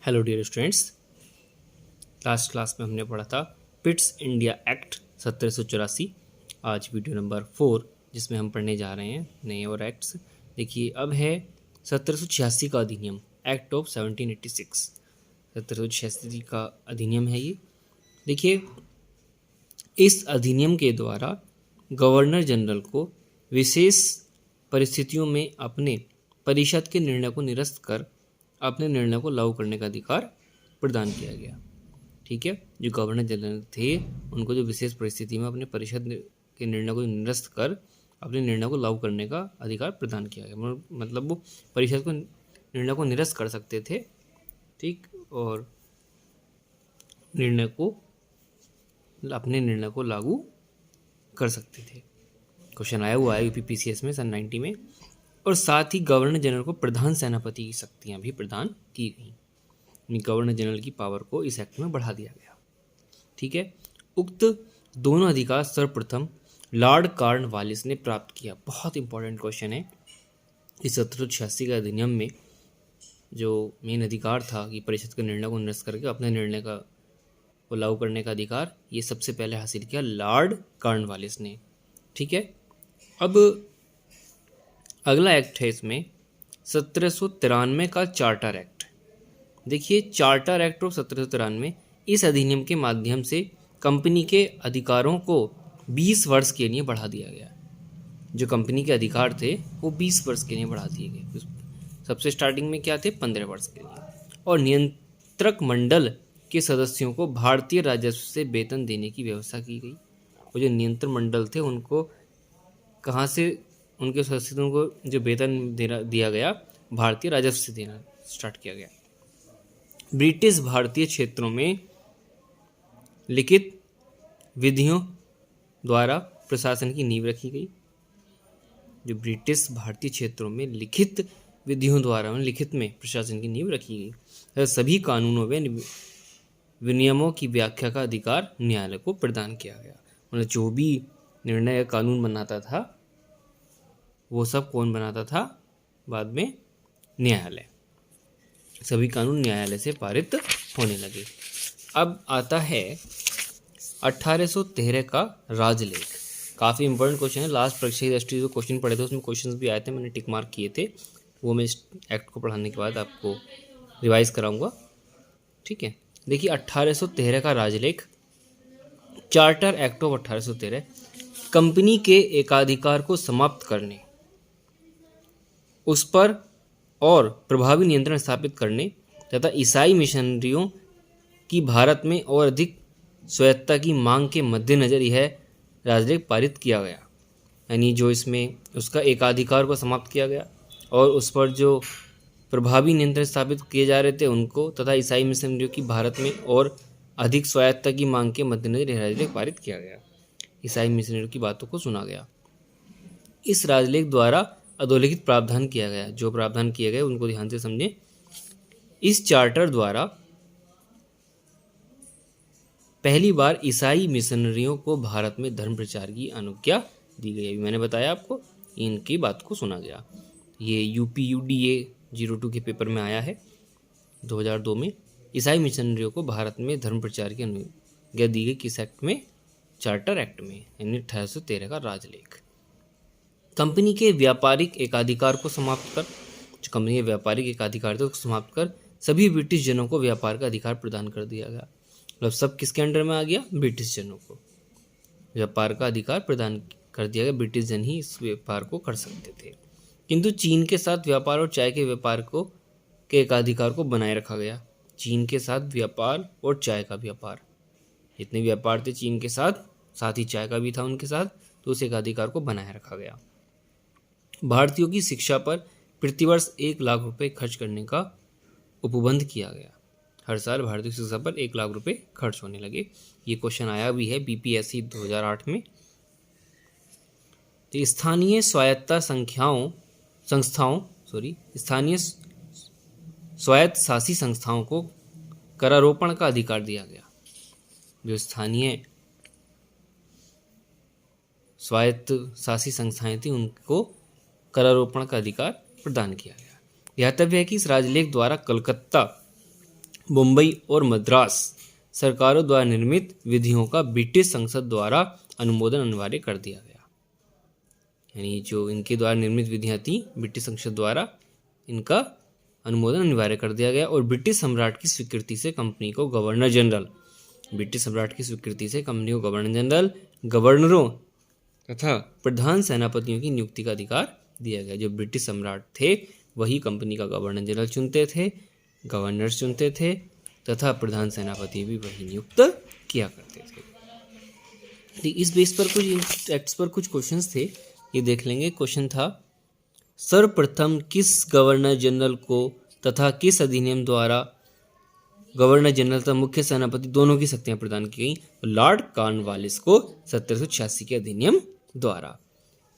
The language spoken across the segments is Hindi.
Hello dear students. Last class में हमने पढ़ा था पिट्स इंडिया एक्ट 1784। आज वीडियो नंबर 4 जिसमें हम पढ़ने जा रहे हैं नए और एक्ट्स। देखिए अब है 1786 का अधिनियम, एक्ट ऑफ 1786। 1786 का अधिनियम है ये। देखिए इस अधिनियम के द्वारा गवर्नर जनरल को विशेष परिस्थितियों में अपने परिषद के निर्णय को निरस्त कर अपने निर्णय को लागू करने का अधिकार प्रदान किया गया। ठीक है, जो गवर्नर जनरल थे उनको जो विशेष परिस्थिति में अपने परिषद के निर्णय को निरस्त कर अपने निर्णय को लागू करने का अधिकार प्रदान किया गया। मतलब वो परिषद को निर्णय को निरस्त कर सकते थे, ठीक, और अपने निर्णय को लागू कर सकते थे। क्वेश्चन आया हुआ है यूपीपीसीएस में सन 90 में। और साथ ही गवर्नर जनरल को प्रधान सेनापति की शक्तियां भी प्रदान की गई। गवर्नर जनरल की पावर को इस एक्ट में बढ़ा दिया गया। ठीक है, उक्त दोनों अधिकार सर्वप्रथम लॉर्ड कॉर्नवालिस ने प्राप्त किया। बहुत इंपॉर्टेंट क्वेश्चन है। इस 1786 का अधिनियम में जो मेन अधिकार था कि परिषद के निर्णय को निरस्त करके अपने निर्णय का को लागू करने का अधिकार, ये सबसे पहले हासिल किया लॉर्ड कॉर्नवालिस ने। ठीक है, अब अगला एक्ट है इसमें 1793 का चार्टर एक्ट। देखिए चार्टर एक्ट ऑफ 1793, इस अधिनियम के माध्यम से कंपनी के अधिकारों को 20 वर्ष के लिए बढ़ा दिया गया। जो कंपनी के अधिकार थे वो 20 वर्ष के लिए बढ़ा दिए गए। सबसे स्टार्टिंग में क्या थे, 15 वर्ष के लिए। और नियंत्रक मंडल के सदस्यों को भारतीय राजस्व से वेतन देने की व्यवस्था की गई। वो जो नियंत्रण मंडल थे उनको कहाँ से, उनके सदस्यों को जो वेतन दिया गया भारतीय राजस्व से देना स्टार्ट किया गया। ब्रिटिश भारतीय क्षेत्रों में लिखित विधियों द्वारा प्रशासन की नींव रखी गई। जो ब्रिटिश भारतीय क्षेत्रों में लिखित विधियों द्वारा लिखित में प्रशासन की नींव रखी गई। सभी कानूनों व विनियमों की व्याख्या का अधिकार न्यायालय को प्रदान किया गया। मतलब जो भी निर्णय या कानून बनाता था वो सब कौन बनाता था, बाद में न्यायालय। सभी कानून न्यायालय से पारित होने लगे। अब आता है 1813 का राजलेख। काफ़ी इंपॉर्टेंट क्वेश्चन है। लास्ट परीक्षा की दृष्टि जो क्वेश्चन पढ़े थे उसमें क्वेश्चंस भी आए थे, मैंने टिक मार्क किए थे। वो मैं इस एक्ट को पढ़ाने के बाद आपको रिवाइज कराऊंगा। ठीक है, देखिए 1813 का राजलेख, चार्टर एक्ट ऑफ 1813, कंपनी के एकाधिकार को समाप्त करने, उस पर और प्रभावी नियंत्रण स्थापित करने तथा ईसाई मिशनरियों की भारत में और अधिक स्वायत्तता की मांग के मद्देनजर यह राजलेख पारित किया गया। यानी जो इसमें उसका एकाधिकार को समाप्त किया गया और उस पर जो प्रभावी नियंत्रण स्थापित किए जा रहे थे उनको, तथा ईसाई मिशनरियों की भारत में और अधिक स्वायत्तता की मांग के मद्देनजर यह राजलेख पारित किया गया। ईसाई मिशनरियों की बातों को सुना गया। इस राजलेख द्वारा अधोलिखित प्रावधान किया गया। जो प्रावधान किए गए उनको ध्यान से समझें। इस चार्टर द्वारा पहली बार ईसाई मिशनरियों को भारत में धर्म प्रचार की अनुज्ञा दी गई। अभी मैंने बताया आपको, इनकी बात को सुना गया। ये UPUDA 02 के पेपर में आया है 2002 में। ईसाई मिशनरियों को भारत में धर्म प्रचार की अनुज्ञा दी गई किस एक्ट में, चार्टर एक्ट में, यानी 1813 का राजलेख। कंपनी के व्यापारिक एकाधिकार को समाप्त कर, जो कंपनी के व्यापारिक एकाधिकार थे उसको समाप्त कर सभी ब्रिटिश जनों को व्यापार का अधिकार प्रदान कर दिया गया। मतलब सब किसके अंडर में आ गया, ब्रिटिश जनों को व्यापार का अधिकार प्रदान कर दिया गया। ब्रिटिश जन ही इस व्यापार को कर सकते थे। किंतु चीन के साथ व्यापार और चाय के व्यापार के एकाधिकार को बनाए रखा गया। चीन के साथ व्यापार और चाय का व्यापार, जितने व्यापार थे चीन के साथ ही चाय का भी था उनके साथ, तो उस एकाधिकार को बनाए रखा गया। भारतीयों की शिक्षा पर प्रतिवर्ष 1 लाख रुपए खर्च करने का उपबंध किया गया। हर साल भारतीय शिक्षा पर 1 लाख रुपए खर्च होने लगे। ये क्वेश्चन आया भी है BPSC 2008 में। तो स्थानीय स्वायत्त शासी संस्थाओं को करारोपण का अधिकार दिया गया। जो स्थानीय स्वायत्त शासी संस्थाएं थी उनको करारोपण का अधिकार प्रदान किया गया। ध्यातव्य है कि इस राजलेख द्वारा कलकत्ता मुंबई और मद्रास सरकारों द्वारा निर्मित विधियों का ब्रिटिश संसद द्वारा अनुमोदन अनिवार्य कर दिया गया। यानी जो इनके द्वारा निर्मित विधियां थी ब्रिटिश संसद द्वारा इनका अनुमोदन अनिवार्य कर दिया गया। और ब्रिटिश सम्राट की स्वीकृति से कंपनी को गवर्नर जनरल, ब्रिटिश सम्राट की स्वीकृति से कंपनी को गवर्नर जनरल, गवर्नरों तथा प्रधान सेनापतियों की नियुक्ति का अधिकार दिया गया। जो ब्रिटिश सम्राट थे वही कंपनी का गवर्नर जनरल चुनते थे, गवर्नर चुनते थे तथा प्रधान सेनापति भी वही नियुक्त किया करते थे। तो इस बेस पर कुछ एक्ट्स पर कुछ क्वेश्चंस थे, ये देख लेंगे। क्वेश्चन था सर्वप्रथम किस गवर्नर जनरल को तथा किस अधिनियम द्वारा गवर्नर जनरल तथा मुख्य सेनापति दोनों की शक्तियां प्रदान की गई? लॉर्ड कॉर्नवालिस को 1786 के अधिनियम द्वारा।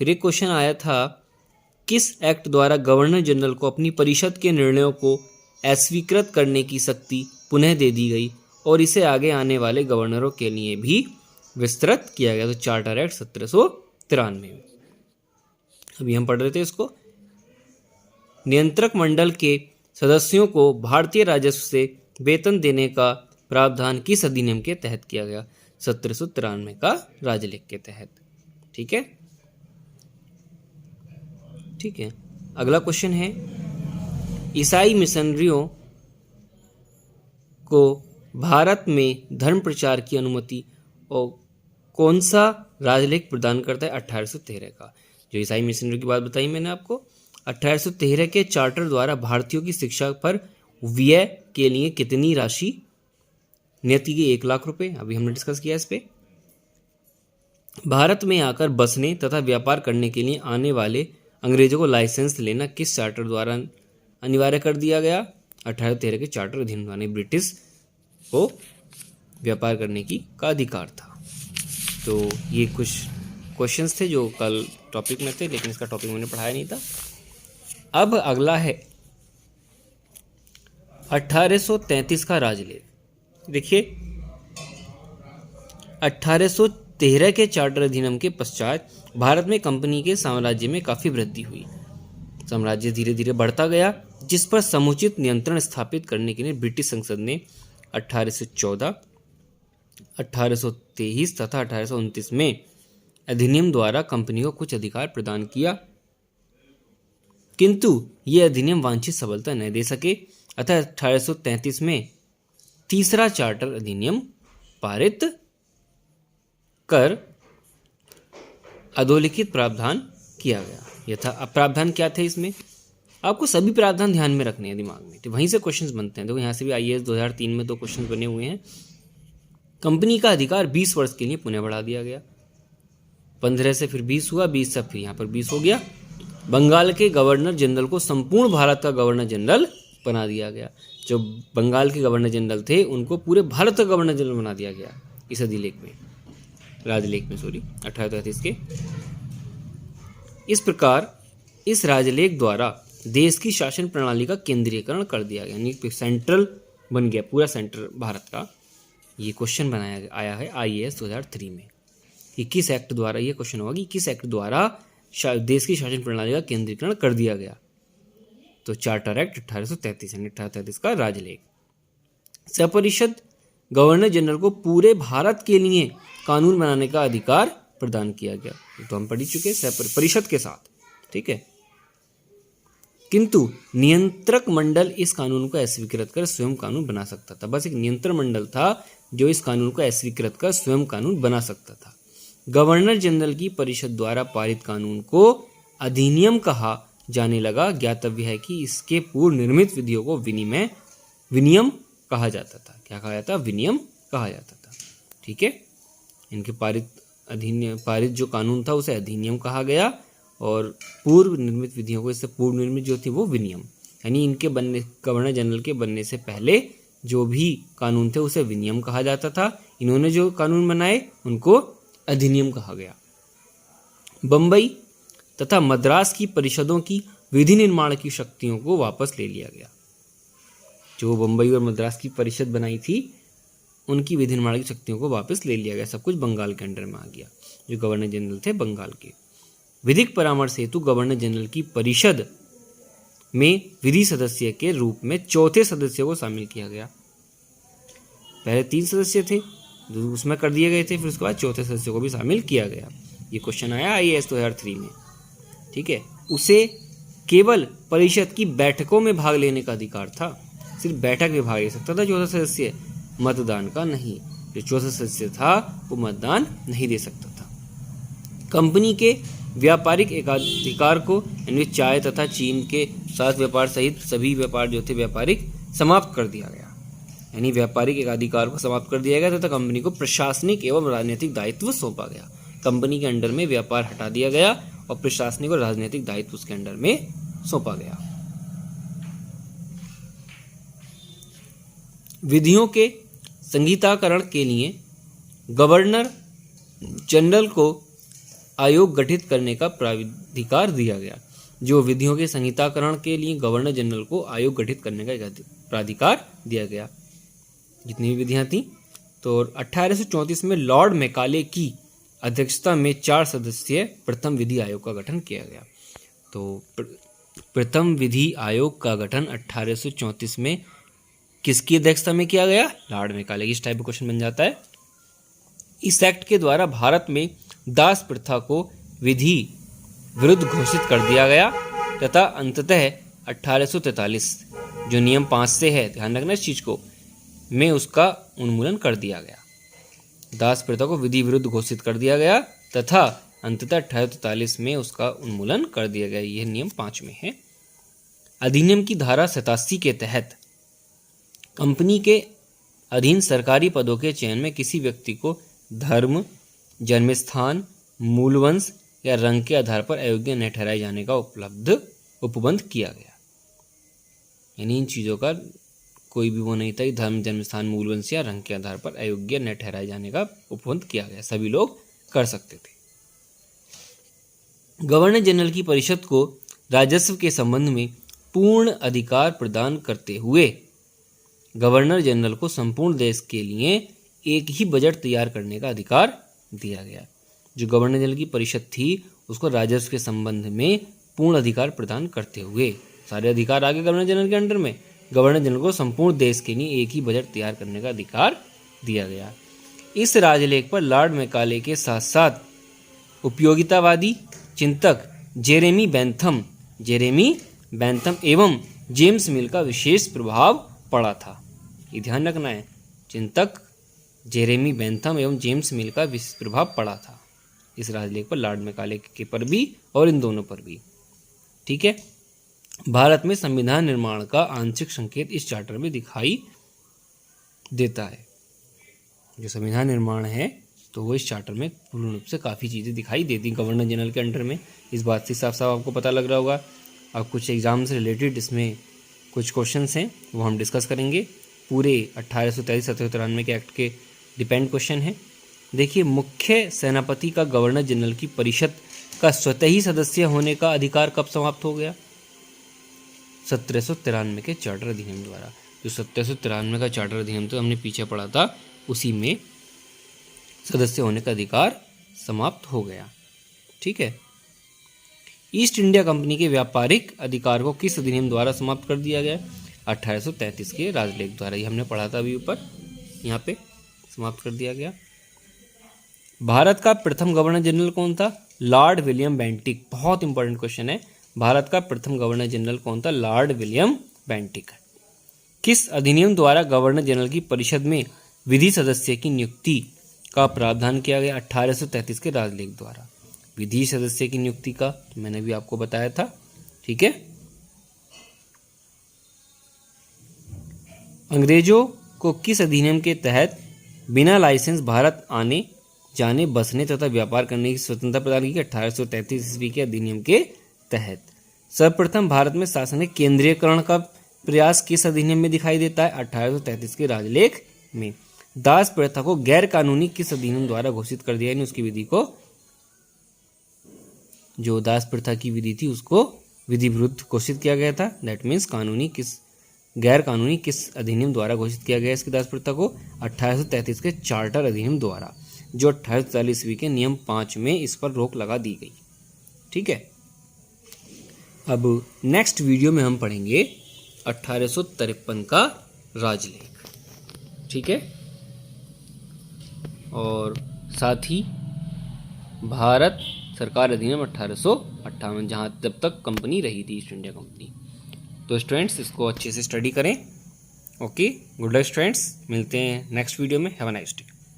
फिर एक क्वेश्चन आया था किस एक्ट द्वारा गवर्नर जनरल को अपनी परिषद के निर्णयों को अस्वीकृत करने की शक्ति पुनः दे दी गई और इसे आगे आने वाले गवर्नरों के लिए भी विस्तृत किया गया? तो चार्टर एक्ट 1793 में। अभी हम पढ़ रहे थे इसको। नियंत्रक मंडल के सदस्यों को भारतीय राजस्व से वेतन देने का प्रावधान किस अधिनियम के तहत किया गया? 1793 का राजलेख के तहत। ठीक है, ठीक है। अगला क्वेश्चन है ईसाई मिशनरियों को भारत में धर्म प्रचार की अनुमति और कौन सा राजलेख प्रदान करता है? 1813 का। जो ईसाई मिशनरी की बात बताई मैंने आपको, 1813 के चार्टर द्वारा भारतीयों की शिक्षा पर व्यय के लिए कितनी राशि नियति की? 1 लाख रुपए। अभी हमने डिस्कस किया इस पे। भारत में आकर बसने तथा व्यापार करने के लिए आने वाले अंग्रेजों को लाइसेंस लेना किस चार्टर द्वारा अनिवार्य कर दिया गया? 1813 के चार्टर अधिनियम द्वारा। ब्रिटिश को व्यापार करने का अधिकार था। तो ये कुछ क्वेश्चंस थे जो कल टॉपिक में थे, लेकिन इसका टॉपिक मैंने पढ़ाया नहीं था। अब अगला है 1833 का राजलेख। देखिए 1813 के चार्टर अधिनियम के पश्चात भारत में कंपनी के साम्राज्य में काफ़ी वृद्धि हुई। साम्राज्य धीरे धीरे बढ़ता गया, जिस पर समुचित नियंत्रण स्थापित करने के लिए ब्रिटिश संसद ने 1814, 1823 तथा 1829 में अधिनियम द्वारा कंपनी को कुछ अधिकार प्रदान किया, किंतु ये अधिनियम वांछित सफलता नहीं दे सके। अतः 1833 में तीसरा चार्टर अधिनियम पारित कर अधोलिखित प्रावधान किया गया। यथा अब प्रावधान क्या थे इसमें? आपको सभी प्रावधान ध्यान में रखने हैं दिमाग में, तो वहीं से क्वेश्चंस बनते हैं। देखो यहाँ से भी IAS 2003 में 2 क्वेश्चन बने हुए हैं। कंपनी का अधिकार 20 वर्ष के लिए पुनः बढ़ा दिया गया। 15 से फिर 20 हुआ, 20 से फिर यहाँ पर 20 हो गया। बंगाल के गवर्नर जनरल को संपूर्ण भारत का गवर्नर जनरल बना दिया गया। जो बंगाल के गवर्नर जनरल थे उनको पूरे भारत का गवर्नर जनरल बना दिया गया इस अधिलेख में, राजलेख में, 1833 के। इस प्रकार इस राजलेख द्वारा देश की शासन प्रणाली का केंद्रीकरण कर दिया गया, यानी सेंट्रल बन गया पूरा सेंटर भारत का। ये क्वेश्चन बनाया आया है IAS 2003 में कि किस एक्ट द्वारा, ये क्वेश्चन होगा कि किस एक्ट द्वारा देश की शासन प्रणाली का केंद्रीकरण कर दिया गया? तो चार्टर एक्ट 1833, यानी 1833 का राजलेख। सपरिषद गवर्नर जनरल को पूरे भारत के लिए कानून बनाने का अधिकार प्रदान किया गया। तो हम पढ़ चुके परिषद के साथ, ठीक है। किंतु नियंत्रक मंडल इस कानून को अस्वीकृत कर स्वयं कानून बना सकता था। बस एक नियंत्रण मंडल था जो इस कानून को अस्वीकृत कर स्वयं कानून बना सकता था। गवर्नर जनरल की परिषद द्वारा पारित कानून को अधिनियम कहा जाने लगा। ज्ञातव्य है कि इसके पूर्व निर्मित विधियों को विनियम कहा जाता था। क्या कहा जाता? विनियम कहा जाता था, ठीक है। इनके पारित जो कानून था उसे अधिनियम कहा गया और पूर्व निर्मित विधियों को, इससे पूर्व निर्मित जो थी वो विनियम, यानी इनके बनने, गवर्नर जनरल के बनने से पहले जो भी कानून थे उसे विनियम कहा जाता था। इन्होंने जो कानून बनाए उनको अधिनियम कहा गया। बंबई तथा मद्रास की परिषदों की विधि निर्माण की शक्तियों को वापस ले लिया गया। जो बंबई और मद्रास की परिषद बनाई थी उनकी विधि निर्माण की शक्तियों को वापस ले लिया गया। सब कुछ बंगाल के अंडर में आ गया। जो गवर्नर जनरल थे बंगाल के। विधिक परामर्श हेतु गवर्नर जनरल की परिषद में विधि सदस्य के रूप में चौथे सदस्य को शामिल किया गया। पहले 3 सदस्य थे जो उसमें कर दिए गए थे, फिर उसके बाद चौथे सदस्य को भी शामिल किया गया। ये क्वेश्चन आया IAS 2003 में, ठीक है। उसे केवल परिषद की बैठकों में भाग लेने का अधिकार था, सिर्फ बैठक में भाग ले सकता था चौथा सदस्य, मतदान का नहीं। जो चौथा सदस्य था वो मतदान नहीं दे सकता था। कंपनी के व्यापारिक एकाधिकार को यानी चाय तथा चीन के साथ व्यापार सहित सभी व्यापार जो थे व्यापारिक समाप्त कर दिया गया, यानी व्यापारिक एकाधिकार को समाप्त कर दिया गया तथा कंपनी को प्रशासनिक एवं राजनीतिक दायित्व सौंपा गया। कंपनी के अंडर में व्यापार हटा दिया गया और प्रशासनिक और राजनीतिक दायित्व उसके अंडर में सौंपा गया। विधियों के संहिताकरण के लिए गवर्नर जनरल को आयोग गठित करने का प्राधिकार दिया गया। जो विधियों के संहिताकरण के लिए गवर्नर जनरल को आयोग गठित करने का प्राधिकार दिया गया, जितनी भी विधियां थी। तो 1834 में लॉर्ड मैकाले की अध्यक्षता में 4 सदस्यीय प्रथम विधि आयोग का गठन किया गया। तो प्रथम विधि आयोग का गठन 1834 में किसकी अध्यक्षता में किया गया? लॉर्ड मैकाले की। इस टाइप का क्वेश्चन बन जाता है। इस एक्ट के द्वारा भारत में दास प्रथा को विधि विरुद्ध घोषित कर दिया गया तथा अंततः 1843 जो नियम 5 से है, ध्यान रखना इस चीज को, में उसका उन्मूलन कर दिया गया। दास प्रथा को विधि विरुद्ध घोषित कर दिया गया तथा अंततः 1843 में उसका उन्मूलन कर दिया गया। यह नियम 5 में है। अधिनियम की धारा 87 के तहत कंपनी के अधीन सरकारी पदों के चयन में किसी व्यक्ति को धर्म, जन्मस्थान, मूलवंश या रंग के आधार पर अयोग्य न ठहराए जाने का उपबंध किया गया। यानी इन चीज़ों का कोई भी वो नहीं था कि धर्म, जन्मस्थान, मूलवंश या रंग के आधार पर अयोग्य न ठहराए जाने का उपबंध किया गया। सभी लोग कर सकते थे। गवर्नर जनरल की परिषद को राजस्व के संबंध में पूर्ण अधिकार प्रदान करते हुए गवर्नर जनरल को संपूर्ण देश के लिए एक ही बजट तैयार करने का अधिकार दिया गया। जो गवर्नर जनरल की परिषद थी उसको राजस्व के संबंध में पूर्ण अधिकार प्रदान करते हुए, सारे अधिकार आ गए गवर्नर जनरल के अंडर में, गवर्नर जनरल को संपूर्ण देश के लिए एक ही बजट तैयार करने का अधिकार दिया गया। इस राजलेख पर लॉर्ड मैकाले के साथ साथ उपयोगितावादी चिंतक जेरेमी बेंथम एवं जेम्स मिल का विशेष प्रभाव पड़ा था। ये ध्यान रखना है, चिंतक जेरेमी बेंथम एवं जेम्स मिल का विशेष प्रभाव पड़ा था इस राजलेख पर, लॉर्ड मैकाले के पर भी और इन दोनों पर भी। ठीक है। भारत में संविधान निर्माण का आंशिक संकेत इस चार्टर में दिखाई देता है। जो संविधान निर्माण है तो वो इस चार्टर में पूर्ण रूप से काफ़ी चीज़ें दिखाई देती गवर्नर जनरल के अंडर में। इस बात से साफ साफ आपको पता लग रहा होगा। अब कुछ एग्जाम से रिलेटेड इसमें कुछ क्वेश्चंस हैं वो हम डिस्कस करेंगे। पूरे 1833-1793 के एक्ट के डिपेंड क्वेश्चन है। देखिए, मुख्य सेनापति का गवर्नर जनरल की परिषद का स्वतः ही सदस्य होने का अधिकार कब समाप्त हो गया? 1793 के चार्टर अधिनियम द्वारा। जो 1793 का चार्टर अधिनियम तो हमने पीछे पढ़ा था, उसी में सदस्य होने का अधिकार समाप्त हो गया। ठीक है। ईस्ट इंडिया कंपनी के व्यापारिक अधिकार को किस अधिनियम द्वारा समाप्त कर दिया गया? 1833 के राजलेख द्वारा। ये हमने पढ़ा था अभी ऊपर, यहाँ पे समाप्त कर दिया गया। भारत का प्रथम गवर्नर जनरल कौन था? Lord William Bentinck. बहुत इंपॉर्टेंट क्वेश्चन है। भारत का प्रथम गवर्नर जनरल कौन था? Lord William Bentinck. किस अधिनियम द्वारा गवर्नर जनरल की परिषद में विधि सदस्य की नियुक्ति का प्रावधान किया गया? 1833 के राजलेख द्वारा। विधि सदस्य की नियुक्ति का तो मैंने भी आपको बताया था। ठीक है। अंग्रेजों को किस अधिनियम के तहत बिना लाइसेंस भारत आने जाने, बसने तथा व्यापार करने की स्वतंत्रता प्रदान की? 1833 ईस्वी के अधिनियम के तहत। सर्वप्रथम भारत में शासनिक केंद्रीयकरण का प्रयास किस अधिनियम में दिखाई देता है? 1833 के राजलेख में। दास प्रथा को गैर कानूनी किस अधिनियम द्वारा घोषित कर दिया? उसकी विधि को, जो दास प्रथा की विधि थी उसको विधि विरुद्ध घोषित किया गया था। दैट मीन्स कानूनी किस, गैर कानूनी किस अधिनियम द्वारा घोषित किया गया इसकी दास प्रथा को? 1833 के चार्टर अधिनियम द्वारा, जो 1840 ईस्वी के नियम 5 में इस पर रोक लगा दी गई। ठीक है। अब नेक्स्ट वीडियो में हम पढ़ेंगे 1853 का राजलेख। ठीक है। और साथ ही भारत सरकार अधिनियम 1858, जहाँ जब तक कंपनी रही थी ईस्ट इंडिया कंपनी। तो स्टूडेंट्स इसको अच्छे से स्टडी करें। ओके, गुड लक स्टूडेंट्स, मिलते हैं नेक्स्ट वीडियो में। Have a nice day.